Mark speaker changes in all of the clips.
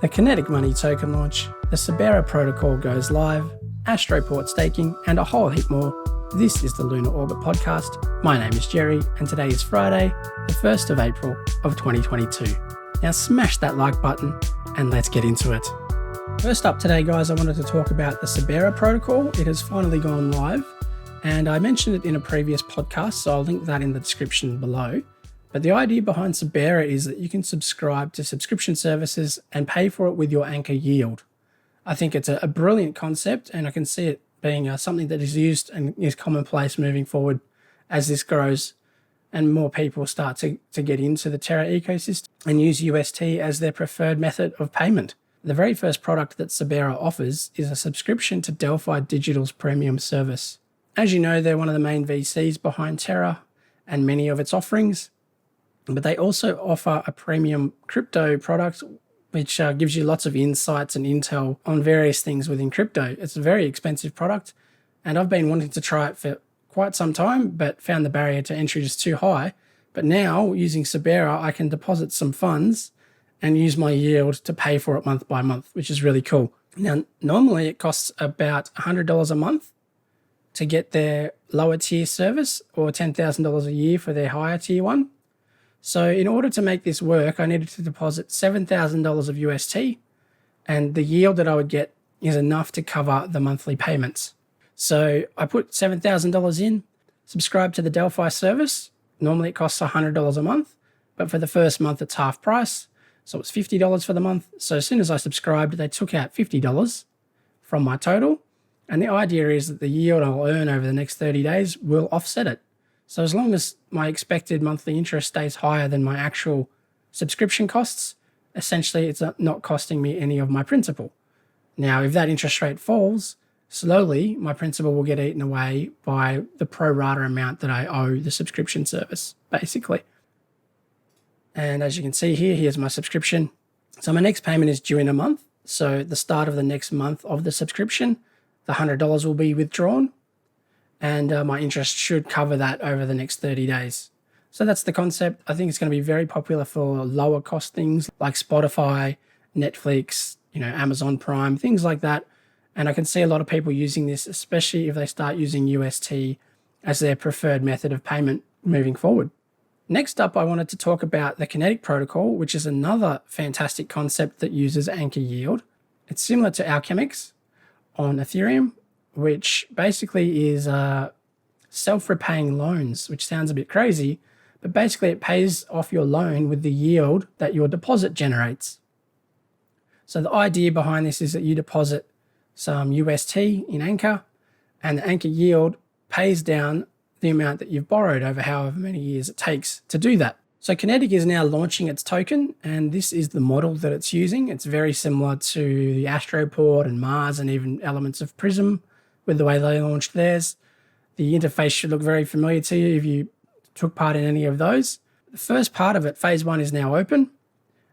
Speaker 1: The Kinetic Money Token Launch, the Suberra Protocol goes live, Astroport Staking, and a whole heap more. This is the Lunar Orbit Podcast. My name is Gerry, and today is Friday, the 1st of April of 2022. Now smash that like button, and let's get into it. First up today, guys, I wanted to talk about the Suberra Protocol. It has finally gone live, and I mentioned it in a previous podcast, so I'll link that in the description below. But the idea behind Suberra is that you can subscribe to subscription services and pay for it with your anchor yield. I think it's a brilliant concept, and I can see it being something that is used and is commonplace moving forward as this grows and more people start to get into the Terra ecosystem and use UST as their preferred method of payment. The very first product that Suberra offers is a subscription to Delphi Digital's premium service. As you know, they're one of the main VCs behind Terra and many of its offerings. But they also offer a premium crypto product, which gives you lots of insights and intel on various things within crypto. It's a very expensive product, and I've been wanting to try it for quite some time, but found the barrier to entry just too high. But now, using Suberra, I can deposit some funds and use my yield to pay for it month by month, which is really cool. Now, normally it costs about $100 a month to get their lower tier service, or $10,000 a year for their higher tier one. So in order to make this work, I needed to deposit $7,000 of UST, and the yield that I would get is enough to cover the monthly payments. So I put $7,000 in, subscribe to the Delphi service. Normally it costs $100 a month, but for the first month it's half price. So it's $50 for the month. So as soon as I subscribed, they took out $50 from my total. And the idea is that the yield I'll earn over the next 30 days will offset it. So as long as my expected monthly interest stays higher than my actual subscription costs, essentially it's not costing me any of my principal. Now, if that interest rate falls, slowly my principal will get eaten away by the pro rata amount that I owe the subscription service, basically. And as you can see here, here's my subscription. So my next payment is due in a month. So at the start of the next month of the subscription, the $100 will be withdrawn, and my interest should cover that over the next 30 days. So that's the concept. I think it's going to be very popular for lower cost things like Spotify, Netflix, Amazon Prime, things like that. And I can see a lot of people using this, especially if they start using UST as their preferred method of payment moving forward. Next up, I wanted to talk about the Kinetic Protocol, which is another fantastic concept that uses anchor yield. It's similar to Alchemix on Ethereum, which basically is self-repaying loans, which sounds a bit crazy, but basically it pays off your loan with the yield that your deposit generates. So the idea behind this is that you deposit some UST in Anchor, and the Anchor yield pays down the amount that you've borrowed over however many years it takes to do that. So Kinetic is now launching its token, and this is the model that it's using. It's very similar to the Astroport and Mars and even elements of Prism with the way they launched theirs. The interface should look very familiar to you if you took part in any of those. The first part of it, phase one, is now open.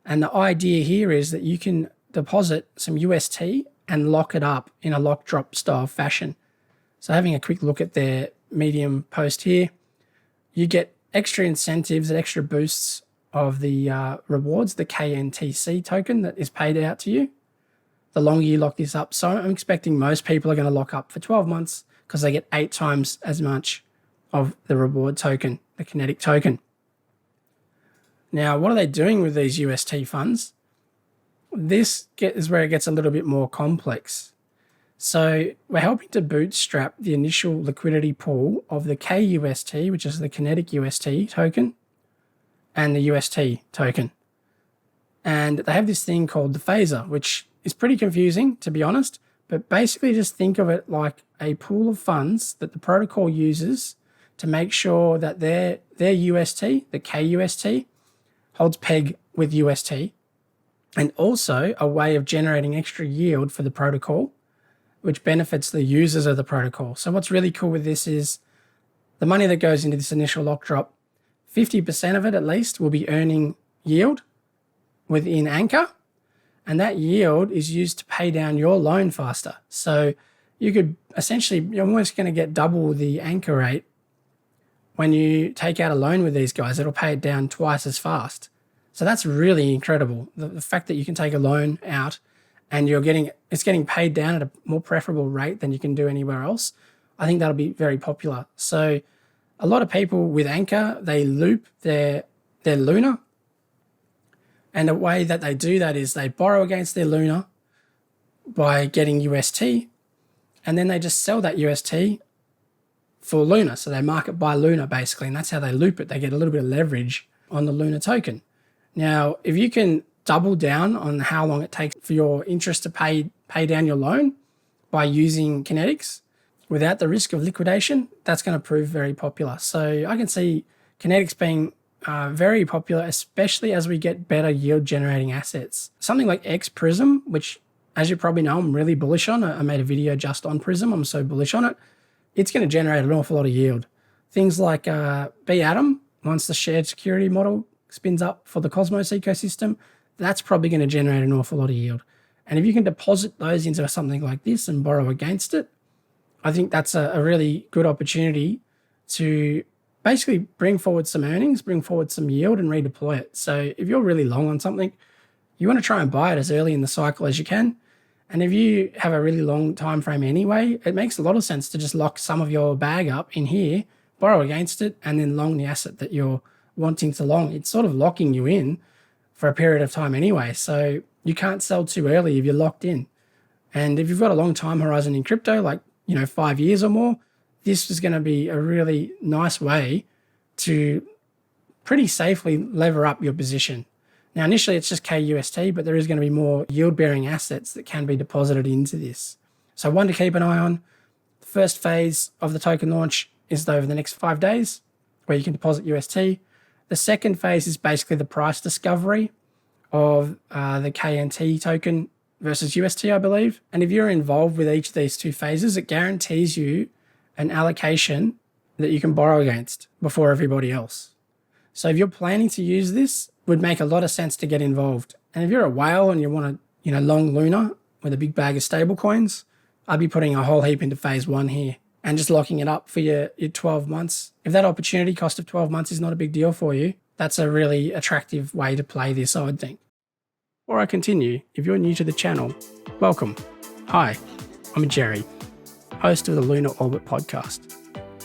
Speaker 1: And the idea here is that you can deposit some UST and lock it up in a lock drop style fashion. So having a quick look at their Medium post here, you get extra incentives and extra boosts of the rewards, the KNTC token that is paid out to you the longer you lock this up. So I'm expecting most people are going to lock up for 12 months because they get 8 times as much of the reward token, the Kinetic token. Now, what are they doing with these UST funds? This is where it gets a little bit more complex. So we're helping to bootstrap the initial liquidity pool of the KUST, which is the Kinetic UST token, and the UST token. And they have this thing called the phaser, which is pretty confusing, to be honest, but basically just think of it like a pool of funds that the protocol uses to make sure that their UST, the KUST, holds peg with UST, and also a way of generating extra yield for the protocol, which benefits the users of the protocol. So what's really cool with this is the money that goes into this initial lock drop, 50% of it at least will be earning yield within Anchor, and that yield is used to pay down your loan faster. So you could essentially, you're almost going to get double the Anchor rate when you take out a loan with these guys. It'll pay it down twice as fast. So that's really incredible. The fact that you can take a loan out and it's getting paid down at a more preferable rate than you can do anywhere else, I think that'll be very popular. So a lot of people with Anchor, they loop their Luna. And the way that they do that is they borrow against their Luna by getting UST, and then they just sell that UST for Luna. So they market by Luna basically, and that's how they loop it. They get a little bit of leverage on the Luna token. Now, if you can double down on how long it takes for your interest to pay down your loan by using Kinetics without the risk of liquidation, that's going to prove very popular. So I can see Kinetics being very popular, especially as we get better yield generating assets. Something like X Prism, which as you probably know, I'm really bullish on. I made a video just on Prism. I'm so bullish on it. It's going to generate an awful lot of yield. Things like B Atom, once the shared security model spins up for the Cosmos ecosystem, that's probably going to generate an awful lot of yield. And if you can deposit those into something like this and borrow against it, I think that's a really good opportunity to basically bring forward some earnings, bring forward some yield and redeploy it. So if you're really long on something, you want to try and buy it as early in the cycle as you can. And if you have a really long time frame anyway, it makes a lot of sense to just lock some of your bag up in here, borrow against it, and then long the asset that you're wanting to long. It's sort of locking you in for a period of time anyway. So you can't sell too early if you're locked in. And if you've got a long time horizon in crypto, like 5 years or more, this is going to be a really nice way to pretty safely lever up your position. Now, initially it's just KUST, but there is going to be more yield-bearing assets that can be deposited into this. So one to keep an eye on. The first phase of the token launch is over the next 5 days, where you can deposit UST. The second phase is basically the price discovery of the KNT token versus UST, I believe. And if you're involved with each of these two phases, it guarantees you an allocation that you can borrow against before everybody else. So if you're planning to use this, it would make a lot of sense to get involved. And if you're a whale and you want to, long Luna with a big bag of stable coins, I'd be putting a whole heap into phase one here and just locking it up for your 12 months. If that opportunity cost of 12 months is not a big deal for you, that's a really attractive way to play this, I would think. Before I continue, if you're new to the channel, welcome. Hi, I'm Gerry, host of the Lunar Orbit podcast,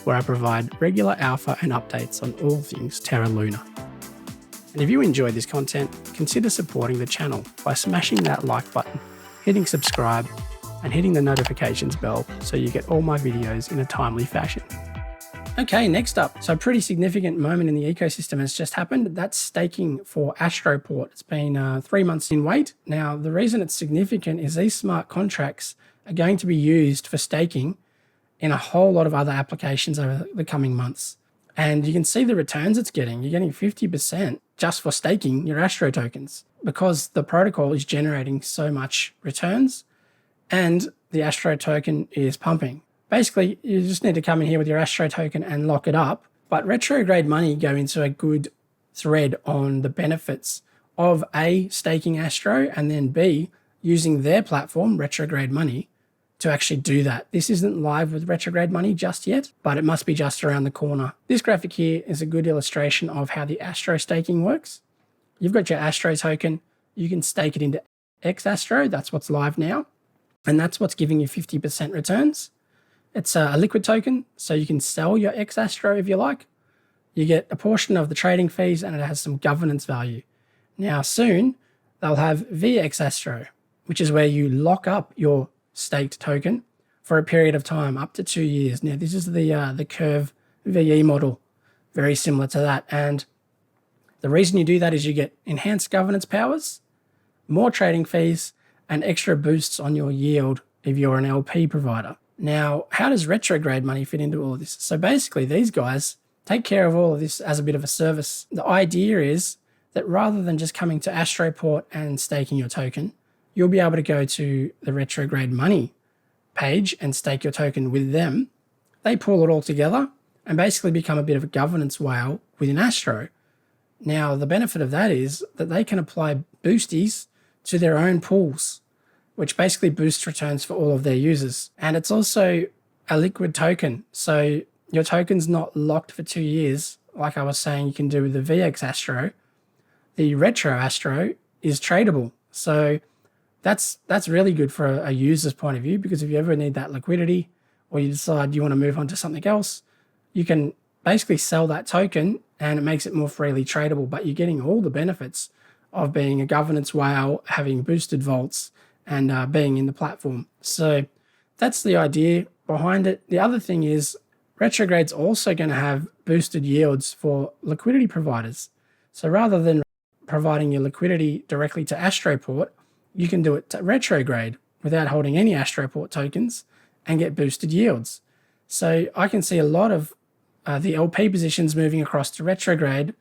Speaker 1: where I provide regular alpha and updates on all things Terra Luna. And if you enjoy this content, consider supporting the channel by smashing that like button, hitting subscribe, and hitting the notifications bell so you get all my videos in a timely fashion. Okay, next up. So a pretty significant moment in the ecosystem has just happened. That's staking for Astroport. It's been 3 months in wait. Now, the reason it's significant is these smart contracts are going to be used for staking in a whole lot of other applications over the coming months. And you can see the returns it's getting. You're getting 50% just for staking your Astro tokens because the protocol is generating so much returns and the Astro token is pumping. Basically, you just need to come in here with your Astro token and lock it up. But Retrograde Money go into a good thread on the benefits of A, staking Astro, and then B, using their platform, Retrograde Money, to actually do that. This isn't live with Retrograde Money just yet, but it must be just around the corner. This graphic here is a good illustration of how the Astro staking works. You've got your Astro token. You can stake it into X Astro. That's what's live now. And that's what's giving you 50% returns. It's a liquid token, so you can sell your X Astro if you like. You get a portion of the trading fees and it has some governance value. Now soon, they'll have VX Astro, which is where you lock up your staked token for a period of time, up to 2 years. Now, this is the Curve VE model, very similar to that. And the reason you do that is you get enhanced governance powers, more trading fees, and extra boosts on your yield if you're an LP provider. Now, how does Retrograde Money fit into all of this? So basically, these guys take care of all of this as a bit of a service. The idea is that rather than just coming to Astroport and staking your token, you'll be able to go to the Retrograde Money page and stake your token with them. They pull it all together and basically become a bit of a governance whale within Astro. Now, the benefit of that is that they can apply boosties to their own pools, which basically boosts returns for all of their users. And it's also a liquid token. So your token's not locked for 2 years, like I was saying you can do with the VX Astro. the Retro Astro is tradable. So that's really good for a user's point of view, because if you ever need that liquidity or you decide you want to move on to something else, you can basically sell that token and it makes it more freely tradable, but you're getting all the benefits of being a governance whale, having boosted vaults, and being in the platform. So that's the idea behind it. The other thing is Retrograde's also going to have boosted yields for liquidity providers. So rather than providing your liquidity directly to Astroport, you can do it to Retrograde without holding any Astroport tokens and get boosted yields. So I can see a lot of the LP positions moving across to Retrograde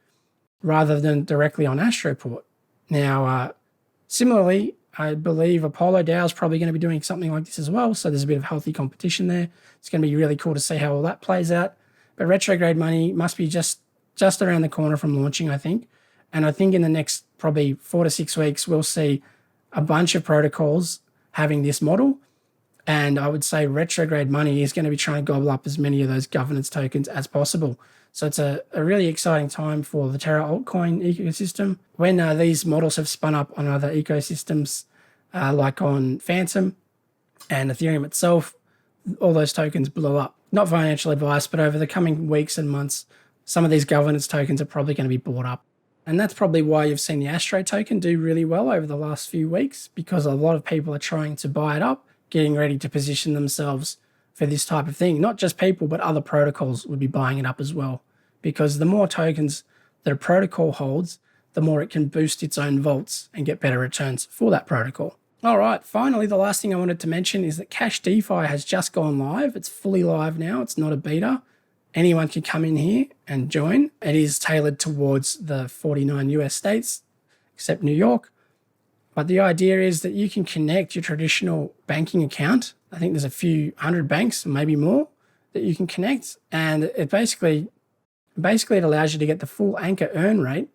Speaker 1: rather than directly on Astroport. Now, similarly, I believe Apollo DAO is probably going to be doing something like this as well. So there's a bit of healthy competition there. It's going to be really cool to see how all that plays out. But Retrograde Money must be just around the corner from launching, I think. And I think in the next probably 4 to 6 weeks, we'll see a bunch of protocols having this model. And I would say Retrograde Money is going to be trying to gobble up as many of those governance tokens as possible. So it's a really exciting time for the Terra altcoin ecosystem. When these models have spun up on other ecosystems, like on Phantom and Ethereum itself, all those tokens blew up. Not financial advice, but over the coming weeks and months, some of these governance tokens are probably going to be bought up. And that's probably why you've seen the Astro token do really well over the last few weeks, because a lot of people are trying to buy it up, getting ready to position themselves for this type of thing. Not just people, but other protocols would be buying it up as well, because the more tokens that a protocol holds, the more it can boost its own vaults and get better returns for that protocol. All right, finally, the last thing I wanted to mention is that Kash Defi has just gone live. It's fully live now. It's not a beta. Anyone can come in here and join. It is tailored towards the 49 US states, except New York. But the idea is that you can connect your traditional banking account. I think there's a few hundred banks, maybe more, that you can connect. And it basically it allows you to get the full anchor earn rate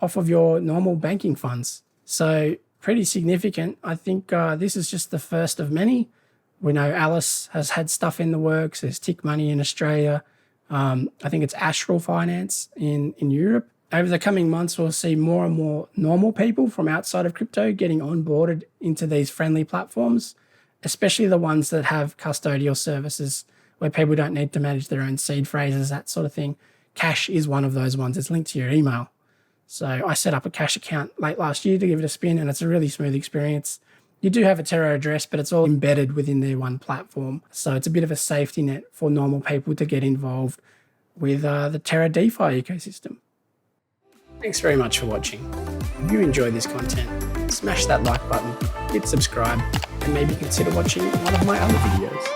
Speaker 1: off of your normal banking funds. So pretty significant. I think this is just the first of many. We know Alice has had stuff in the works. There's Tick Money in Australia. I think it's Astral Finance in Europe. Over the coming months, we'll see more and more normal people from outside of crypto getting onboarded into these friendly platforms, especially the ones that have custodial services where people don't need to manage their own seed phrases, that sort of thing. Kash is one of those ones. It's linked to your email. So I set up a Kash account late last year to give it a spin, and it's a really smooth experience. You do have a Terra address, but it's all embedded within their one platform. So it's a bit of a safety net for normal people to get involved with the Terra DeFi ecosystem. Thanks very much for watching. If you enjoy this content, smash that like button, hit subscribe, and maybe consider watching one of my other videos.